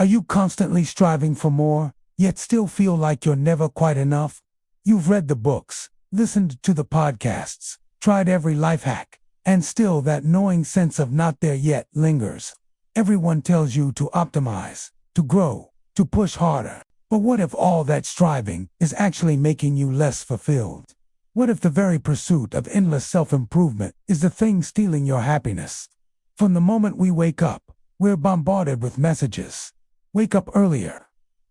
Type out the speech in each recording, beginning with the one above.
Are you constantly striving for more, yet still feel like you're never quite enough? You've read the books, listened to the podcasts, tried every life hack, and still that gnawing sense of not there yet lingers. Everyone tells you to optimize, to grow, to push harder. But what if all that striving is actually making you less fulfilled? What if the very pursuit of endless self-improvement is the thing stealing your happiness? From the moment we wake up, we're bombarded with messages. Wake up earlier.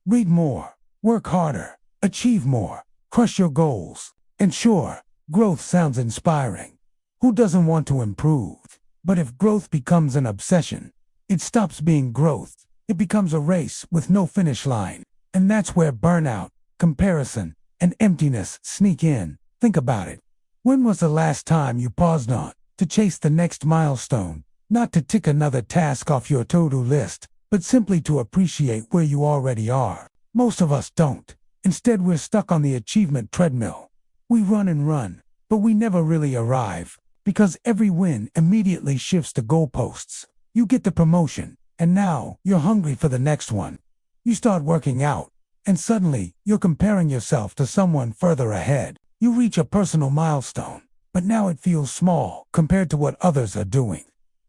Read more. Work harder. Achieve more. Crush your goals. And sure, growth sounds inspiring. Who doesn't want to improve? But if growth becomes an obsession, it stops being growth. It becomes a race with no finish line. And that's where burnout, comparison, and emptiness sneak in. Think about it. When was the last time you paused on to chase the next milestone? Not to tick another task off your to-do list, but simply to appreciate where you already are. Most of us don't. Instead, we're stuck on the achievement treadmill. We run and run, but we never really arrive, because every win immediately shifts the goalposts. You get the promotion, and now you're hungry for the next one. You start working out, and suddenly you're comparing yourself to someone further ahead. You reach a personal milestone, but now it feels small compared to what others are doing.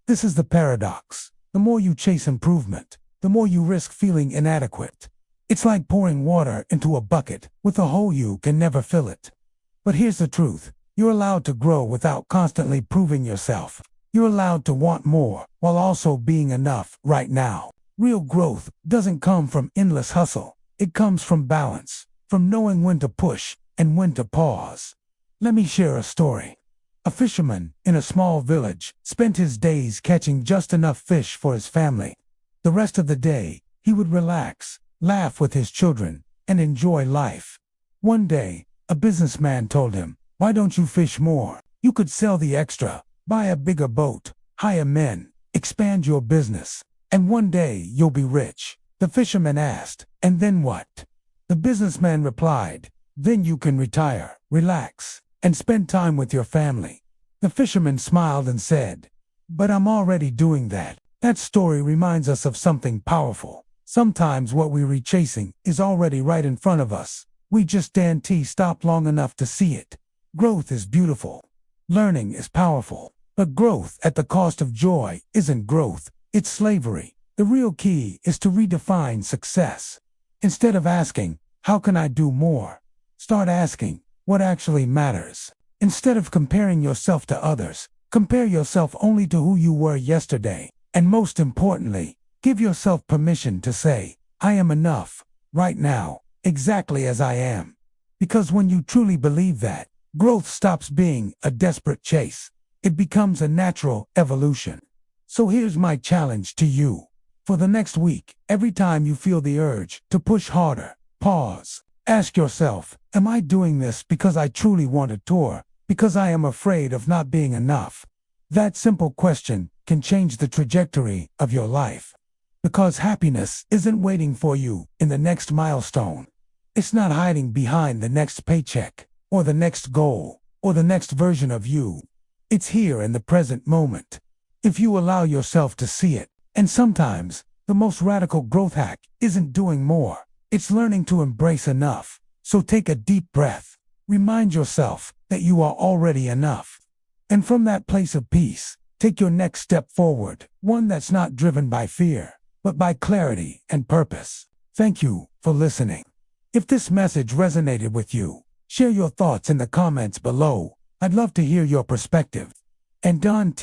This is the paradox. The more you chase improvement, the more you risk feeling inadequate. It's like pouring water into a bucket with a hole you can never fill it. But here's the truth. You're allowed to grow without constantly proving yourself. You're allowed to want more while also being enough right now. Real growth doesn't come from endless hustle. It comes from balance, from knowing when to push and when to pause. Let me share a story. A fisherman in a small village spent his days catching just enough fish for his family. The rest of the day, he would relax, laugh with his children, and enjoy life. One day, a businessman told him, "Why don't you fish more? You could sell the extra, buy a bigger boat, hire men, expand your business, and one day you'll be rich." The fisherman asked, "And then what?" The businessman replied, "Then you can retire, relax, and spend time with your family." The fisherman smiled and said, "But I'm already doing that." That story reminds us of something powerful. Sometimes what we're chasing is already right in front of us. We just can't stop long enough to see it. Growth is beautiful. Learning is powerful. But growth at the cost of joy isn't growth, it's slavery. The real key is to redefine success. Instead of asking, "How can I do more?" start asking, "What actually matters?" Instead of comparing yourself to others, compare yourself only to who you were yesterday. And most importantly, give yourself permission to say, "I am enough, right now, exactly as I am." Because when you truly believe that, growth stops being a desperate chase. It becomes a natural evolution. So here's my challenge to you. For the next week, every time you feel the urge to push harder, pause. Ask yourself, am I doing this because I truly want it, or because I am afraid of not being enough? That simple question can change the trajectory of your life. Because happiness isn't waiting for you in the next milestone. It's not hiding behind the next paycheck, or the next goal, or the next version of you. It's here in the present moment. If you allow yourself to see it. And sometimes, the most radical growth hack isn't doing more. It's learning to embrace enough. So take a deep breath. Remind yourself that you are already enough. And from that place of peace, take your next step forward, one that's not driven by fear, but by clarity and purpose. Thank you for listening. If this message resonated with you, share your thoughts in the comments below. I'd love to hear your perspective. And don't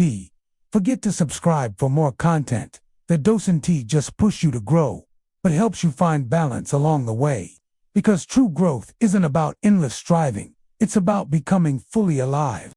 forget to subscribe for more content. The Dose and Tea just push you to grow, but helps you find balance along the way. Because true growth isn't about endless striving. It's about becoming fully alive.